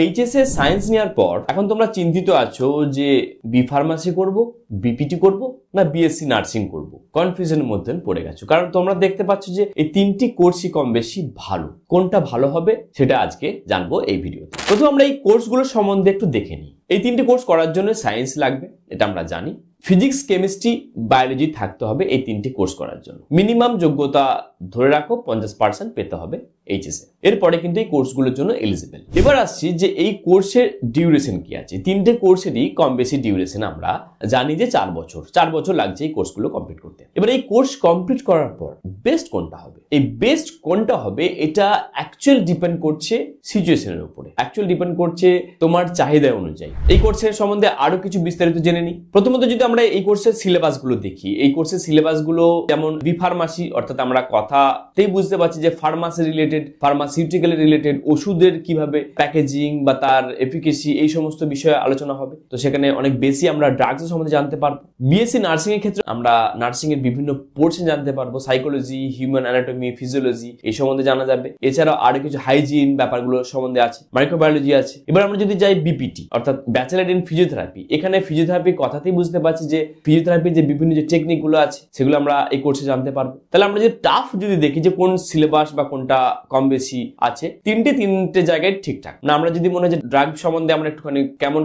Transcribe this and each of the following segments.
HSA science নেওয়ার পর এখন তোমরা চিন্তিত আছো যে বি ফার্মাসি করব, বিপিটি করব না বিএসসি নার্সিং করব। কনফিউশনের মধ্যে পড়ে গেছো, কারণ তোমরা দেখতে পাচ্ছ যে এই তিনটি কোর্সই কম বেশি ভালো। কোনটা ভালো হবে সেটা আজকে জানবো এই ভিডিওতে। প্রথমে আমরা এই কোর্সগুলো সম্বন্ধে একটু দেখে নিই। এই তিনটি কোর্স করার জন্য সায়েন্স লাগবে, এটা আমরা জানি। ফিজিক্স, কেমিস্ট্রি, বায়োলজি থাকতে হবে এই তিনটি কোর্স করার জন্য। মিনিমাম যোগ্যতা ধরে রাখো 50% পেতে হবে এইচএসএ। এরপরে কিন্তু এই কোর্সগুলোর জন্য এলিজিবল। এবার আসছি যে এই কোর্সের ডিউরেশন কি আছে। তিনটে কোর্সেরই কম বেশি ডিউরেশন আমরা জানি যে 4 বছর লাগছে এই কোর্সগুলো কমপ্লিট করতে। এবার এই কোর্স কমপ্লিট করার পর বেস্ট কোনটা হবে, এই বেস্ট কোনটা হবে এটা অ্যাকচুয়াল ডিপেন্ড করছে সিচুয়েশনের উপরে, অ্যাকচুয়াল ডিপেন্ড করছে তোমার চাহিদা অনুযায়ী। এই কোর্সের সম্বন্ধে আরো কিছু বিস্তারিত জেনে নিই। প্রথমত যদি আমরা এই কোর্সের সিলেবাসগুলো দেখি, এই কোর্সের সিলেবাসগুলো যেমন বি ফার্মাসি, অর্থাৎ আমরা কথাতেই বুঝতে পারছি যে ফার্মাসি রিলেটেড, ফার্মাসিউটিক্যাল রিলেটেড, ওষুধের কিভাবে প্যাকেজিং বা তার এফিকেসি এই সমস্ত বিষয়ে আলোচনা হবে। তো সেখানে অনেক বেশি আমরা ড্রাগস সম্বন্ধে জানতে পারবো। বিএসসি নার্সিং এর ক্ষেত্রে আমরা নার্সিং এর বিভিন্ন পোর্শন জানতে পারবো, সাইকোলজি, হিউম্যান অ্যানাটমি, ফিজিওলজি এই সম্বন্ধে জানা যাবে। এছাড়াও আরো কিছু হাইজিন ব্যাপারগুলো সম্বন্ধে আছে, মাইক্রোবায়োলজি আছে। এবার আমরা যদি যাই বিপিটি অর্থাৎ ব্যাচেলর ইন ফিজিওথেরাপি, এখানে ফিজিওথেরাপির কথাতেই বুঝতে পারছি যে ফিজিওথেরাপির যে বিভিন্ন যে টেকনিক গুলো আছে সেগুলো আমরা এই কোর্সে জানতে পারবো। তাহলে আমরা যে টাফ যদি দেখি যে কোন সিলেবাস বা কোনটা কম বেশি আছে, তিনটে জায়গায় ঠিকঠাক না। আমরা যদি মনে হয় যে ড্রাগ সম্বন্ধে আমরা একটুখানি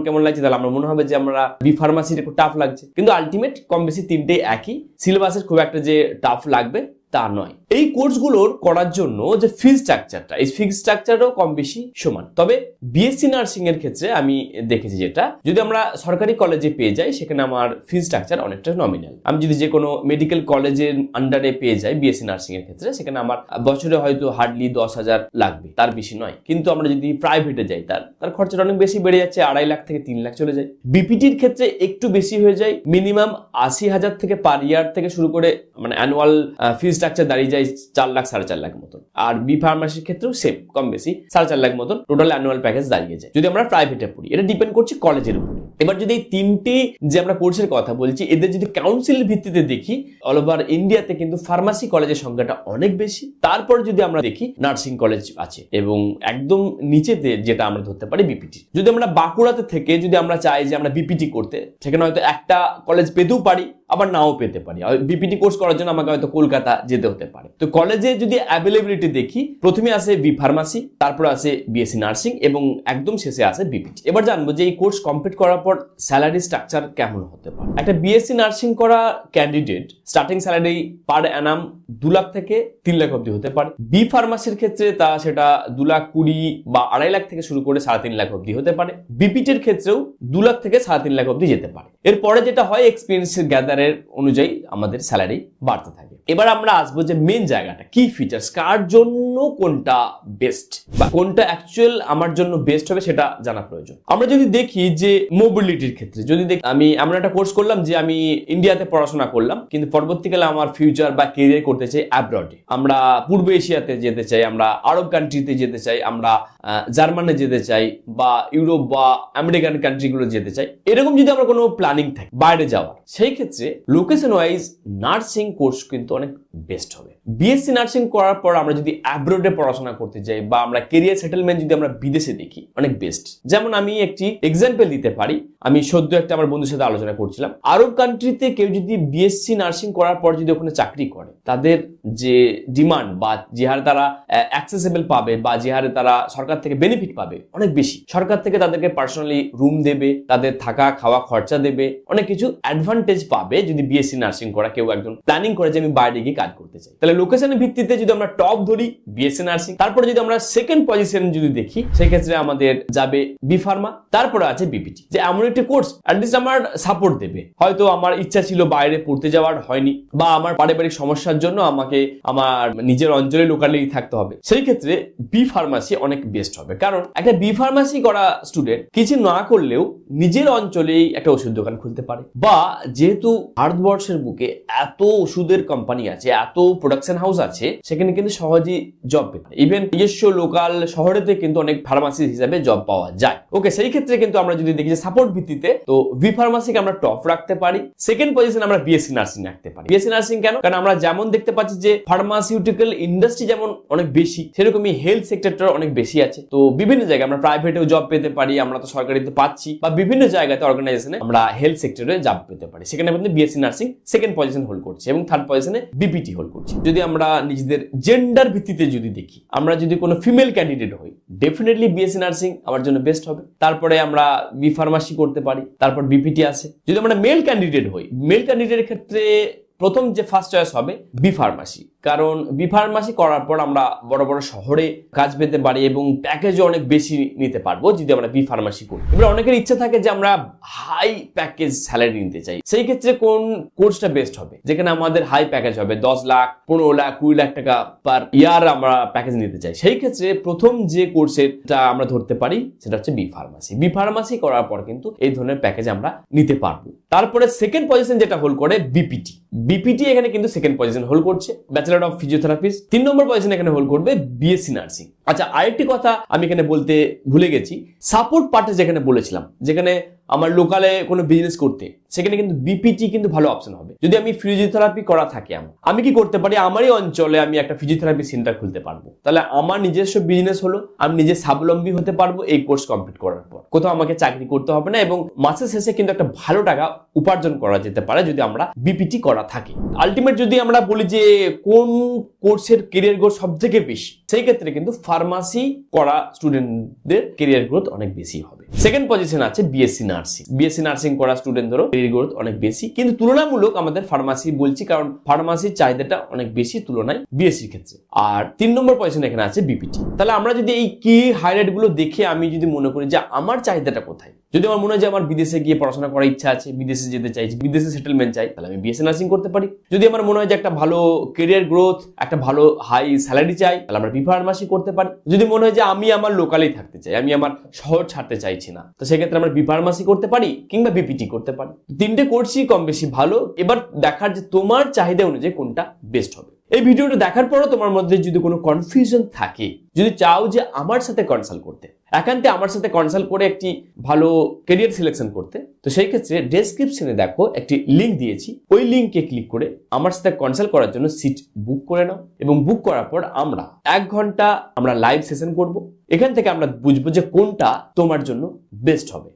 কেমন লাগছে, তাহলে আমরা মনে হবে যে আমরা বি ফার্মাসির একটু টাফ লাগছে, কিন্তু আলটিমেট কম বেশি তিনটেই একই। সিলেবাসের খুব একটা যে টাফ লাগবে তা নয়। এই কোর্সগুলোর করার জন্য যে ফিজ স্ট্রাকচারটা, এই ফিজ স্ট্রাকচারও কম বেশি সমান। তবে বিএসসি নার্সিং এর ক্ষেত্রে আমি দেখেছি যেটা, যদি আমরা সরকারি কলেজে পেয়ে যাই সেখানে আমার ফিজ স্ট্রাকচার অনেকটা নমিনাল। আমি যদি যে কোনো মেডিকেল কলেজের আন্ডারে পেয়ে যাই বিএসসি নার্সিং এর ক্ষেত্রে, সেখানে আমার বছরে হয়তো হার্ডলি 10,000 লাগবে, তার বেশি নয়। কিন্তু আমরা যদি প্রাইভেটে যাই তার খরচাটা অনেক বেশি বেড়ে যাচ্ছে, 2.5 লাখ থেকে 3 লাখ চলে যায়। বিপিটির ক্ষেত্রে একটু বেশি হয়ে যায়, মিনিমাম 80,000 থেকে পার ইয়ার থেকে শুরু করে মানে অ্যানুয়াল ফিজ স্ট্রাকচার দাঁড়িয়ে যায় 4 লাখ 4.5 লাখ মতন। আর বি ফার্মাসির ক্ষেত্রেও সেম, কম বেশি 4.5 লাখ মতন টোটাল অ্যানুয়াল প্যাকেজ দাঁড়িয়ে যায় যদি আমরা প্রাইভেটে পড়ি। এটা ডিপেন্ড করছে কলেজের উপরে। এবার যদি এই তিনটি যে আমরা কোর্সের কথা বলছি, এদের যদি কাউন্সিলের ভিত্তিতে দেখি, অল ওভার ইন্ডিয়াতে কিন্তু ফার্মাসি কলেজের সংখ্যাটা অনেক বেশি। তারপর যদি আমরা দেখি নার্সিং কলেজ আছে, এবং একদম নিচেতে যেটা আমরা ধরতে পারি বিপিটি। যদি আমরা বাঁকুড়াতে থেকে যদি আমরা চাই যে আমরা বিপিটি করতে, সেখানে হয়তো একটা কলেজ পেতেও পারি, আবার নাও পেতে পারি। বিপিটি কোর্স করার জন্য আমাকে হয়তো কলকাতা যেতে হতে পারে। তো কলেজে যদি অ্যাভেলেবিলিটি দেখি, প্রথমে আসে বি ফার্মাসি, তারপর আসে বিএসসি নার্সিং এবং একদম শেষে আসে বিপিটি। এবার জানবো যে এই কোর্স কমপ্লিট করার পর স্যালারি স্ট্রাকচার কেমন হতে পারে। একটা বিএসসি নার্সিং করা ক্যান্ডিডেট স্টার্টিং স্যালারি পার অ্যানাম 2 লাখ থেকে 3 লাখ অব্দি হতে পারে। বি ফার্মাসির ক্ষেত্রে সেটা 2,20,000 বা 2.5 লাখ থেকে শুরু করে 3.5 লাখ অব্দি হতে পারে। বিপিটির ক্ষেত্রেও 2 লাখ থেকে 3.5 লাখ অব্দি যেতে পারে। এরপরে যেটা হয়, এক্সপিরিয়েন্সের গ্যাদারের অনুযায়ী আমাদের স্যালারি বাড়তে থাকে। এবার আমরা আসবো যে মেন জায়গাটা কি ফিচার্স, কার জন্য কোনটা বেস্ট বা কোনটা অ্যাকচুয়াল আমার জন্য বেস্ট হবে সেটা জানা প্রয়োজন। আমরা যদি দেখি যে মোবিলিটির ক্ষেত্রে, যদি দেখি আমি এমন একটা কোর্স করলাম যে আমি ইন্ডিয়াতে পড়াশোনা করলাম, কিন্তু পরবর্তীকালে আমার ফিউচার বা ক্যারিয়ার করতে চাই অ্যাব্রডে, আমরা পূর্ব এশিয়াতে যেতে চাই, আমরা আরব কান্ট্রিতে যেতে চাই, আমরা জার্মানে যেতে চাই, বা ইউরোপ বা আমেরিকান কান্ট্রিগুলো যেতে চাই, এরকম যদি আমরা কোনো প্ল্যানিং থাকে বাইরে যাওয়ার, সেই ক্ষেত্রে লোকেশন ওয়াইজ নার্সিং কোর্স কিন্তু অনেক বেস্ট হবে। বিএসসি নার্সিং করার পর আমরা যদি অ্যাব্রোডে পড়াশোনা করতে যাই বা আমরা ক্যারিয়ার সেটেলমেন্ট যদি আমরা বিদেশে দেখি, অনেক বেস্ট। যেমন আমি একটি এক্সাম্পল দিতে পারি, আমি সদ্য একটা আমার বন্ধুর সাথে আলোচনা করছিলাম, আরব কান্ট্রিতে কেউ যদি বিএসসি নার্সিং করার পর যদি ওখানে চাকরি করে, তাদের যে ডিমান্ড বা যে হারে তারা অ্যাক্সেসেবল পাবে বা যে হারে তারা সরকার থেকে বেনিফিট পাবে অনেক বেশি। সরকার থেকে তাদেরকে পার্সোনালি রুম দেবে, তাদের থাকা খাওয়া খরচা দেবে, অনেক কিছু অ্যাডভান্টেজ পাবে যদি বিএসসি নার্সিং করা কেউ একজন প্ল্যানিং করে যে আমি বাইরে গিয়ে কাজ করতে চাই। তাহলে লোকেশনের ভিত্তিতে যদি আমরা টপ ধরি বিএসসি নার্সিং, তারপরে যদি আমরা সেকেন্ড পজিশন যদি দেখি, সেক্ষেত্রে আমাদের যাবে বি ফার্মা, তারপরে আছে বিপিটি। যে এমন একটি কোর্স অ্যাটলিস্ট আমার সাপোর্ট দেবে। হয়তো আমার ইচ্ছা ছিল বাইরে পড়তে যাওয়ার, হয়নি, বা আমার পারিবারিক সমস্যার জন্য আমাকে আমার নিজের অঞ্চলে লোকালি থাকতে হবে, সেই ক্ষেত্রে বি ফার্মাসি অনেক বেস্ট হবে। কারণ একটা বি ফার্মাসি করা স্টুডেন্ট কিছু না করলেও নিজের অঞ্চলেই একটা ওষুধ দোকান খুলতে পারে, বা যেহেতু ভারতবর্ষের বুকে এত ওষুধের কোম্পানি আছে, এত প্রোডাকশন হাউস আছে সেখানে কিন্তু সহজেই জব পেতে, ইভেন নিজস্ব লোকাল শহরেতে কিন্তু অনেক ফার্মাসিস্ট হিসাবে জব পাওয়া যায়। ওকে, সেই ক্ষেত্রে কিন্তু আমরা যদি দেখি যে সাপোর্ট ভিত্তিতে, তো বি ফার্মাসিকে আমরা টপ রাখতে পারি। সেকেন্ড পজিশন আমরা বিএসসি নার্সিং রাখতে পারি। বিএসসি নার্সিং কেন? কারণ আমরা যেমন দেখতে পাচ্ছি যে ফার্মাসিউটিক্যাল ইন্ডাস্ট্রি যেমন অনেক বেশি, সেরকমই হেলথ সেক্টরটা অনেক বেশি আছে। তো বিভিন্ন জায়গায় আমরা প্রাইভেটেও জব পেতে পারি, আমরা তো সরকারিতে পাচ্ছি, বা বিভিন্ন জায়গাতে অর্গানাইজেশনে আমরা হেলথ সেক্টরে জব পেতে পারি। সেখানে কিন্তু BSc nursing second position hold করছে এবং থার্ড পজিশনে বিপিটি হোল্ড করছে। যদি আমরা নিজেদের জেন্ডার ভিত্তিতে যদি দেখি, আমরা যদি কোনো ফিমেল ক্যান্ডিডেট হই, ডেফিনেটলি বিএসসি নার্সিং আমার জন্য বেস্ট হবে। তারপরে আমরা বি ফার্মাসি করতে পারি, তারপর বিপিটি আছে। যদি আমরা মেল ক্যান্ডিডেট হই, মেল ক্যান্ডিডেটের ক্ষেত্রে প্রথম যে ফার্স্ট চয়েস হবে বি ফার্মাসি, কারণ বি ফার্মাসি করার পর আমরা বড় বড় শহরে কাজ পেতে পারি এবং প্যাকেজও অনেক বেশি নিতে পারবো যদি আমরা বি ফার্মাসি করি। এবার অনেকের ইচ্ছা থাকে যে আমরা হাই প্যাকেজ স্যালারি নিতে চাই, সেই ক্ষেত্রে কোন কোর্সটা বেস্ট হবে যেখানে আমাদের হাই প্যাকেজ হবে, 10 লাখ 15 লাখ 20 লাখ টাকা পার ইয়ার আমরা প্যাকেজ নিতে চাই। সেই ক্ষেত্রে প্রথম যে কোর্সেরটা আমরা ধরতে পারি সেটা হচ্ছে বি ফার্মাসি। বি ফার্মাসি করার পর কিন্তু এই ধরনের প্যাকেজ আমরা নিতে পারবো। তারপরে সেকেন্ড পজিশন যেটা হোল্ড করে বিপিটি, বিপিটি এখানে কিন্তু সেকেন্ড পজিশন হোল্ড করছে, bachelor of physiotherapist. 3 number position এখানে হোল্ড করবে বিএসসি নার্সিং। আচ্ছা, আরেকটি কথা আমি এখানে বলতে ভুলে গেছি, সাপোর্ট পার্টে যেখানে বলেছিলাম, যেখানে আমার লোকালে কোনো বিজনেস করতে, সেখানে কিন্তু বিপিটি কিন্তু ভালো অপশন হবে। যদি আমি ফিজিওথেরাপি করা থাকে, আমি কি করতে পারি, আমারই অঞ্চলে আমি একটা ফিজিওথেরাপি সেন্টার খুলতে পারবো। তাহলে আমার নিজস্ব বিজনেস হলো, আমি নিজে স্বাবলম্বী হতে পারবো এই কোর্স কমপ্লিট করার পর। কোথাও আমাকে চাকরি করতে হবে না এবং মাসের শেষে কিন্তু একটা ভালো টাকা উপার্জন করা যেতে পারে যদি আমরা বিপিটি করা থাকে। আলটিমেট যদি আমরা বলি যে কোন কোর্সের ক্যারিয়ার গ্রোথ সব থেকে বেশি, সেই ক্ষেত্রে কিন্তু ফার্মাসি করা স্টুডেন্টদের ক্যারিয়ার গ্রোথ অনেক বেশি হবে। সেকেন্ড পজিশন আছে বিএসসি নার্সিং। বিএসসি নার্সিং করা স্টুডেন্টদেরও ক্যারিয়ার গ্রোথ অনেক বেশি, কিন্তু তুলনামূলক আমাদের ফার্মাসি বলছি কারণ ফার্মাসির চাহিদাটা অনেক বেশি তুলনায় বিএসসির ক্ষেত্রে। আর 3 নম্বর পজিশন এখানে আছে বিপিটি। তাহলে আমরা যদি এই কি হাইলাইট গুলো দেখে আমি যদি মনে করি যে আমার চাহিদাটা কোথায়, যদি আমার মনে হয় যে আমার বিদেশে গিয়ে পড়াশোনা করার ইচ্ছা আছে, বিদেশে যেতে চাইছি, বিদেশে সেটেলমেন্ট চাই, তাহলে আমি বিএসসি নার্সিং করতে পারি। যদি আমার মনে হয় যে একটা ভালো ক্যারিয়ার গ্রোথ, একটা ভালো হাই স্যালারি চাই, তাহলে আমরা বি ফার্মাসি করতে পারি। যদি মনে হয় যে আমি আমার লোকালেই থাকতে চাই, আমি আমার শহর ছাড়তে চাইছি না, তো সেক্ষেত্রে আমরা বি ফার্মাসি করতে পারি কিংবা বিপিটি করতে পারি। 3টে কোর্সই কম বেশি ভালো। এবার দেখার যে তোমার চাহিদা অনুযায়ী কোনটা বেস্ট হবে। এই ভিডিওটা দেখার পরও তোমার মধ্যে যদি কোনো কনফিউশন থাকে, যদি চাও যে আমার সাথে কনসাল্ট করতে, একান্তে আমার সাথে কনসাল্ট করে একটি ভালো ক্যারিয়ার সিলেকশন করতে, তো সেই ক্ষেত্রে ডেসক্রিপশনে দেখো একটি লিংক দিয়েছি, ওই লিংকে ক্লিক করে আমার সাথে কনসাল্ট করার জন্য সিট বুক করে নাও এবং বুক করার পর আমরা 1 ঘন্টা আমরা লাইভ সেশন করব। এখান থেকে আমরা বুঝবো যে কোনটা তোমার জন্য বেস্ট হবে।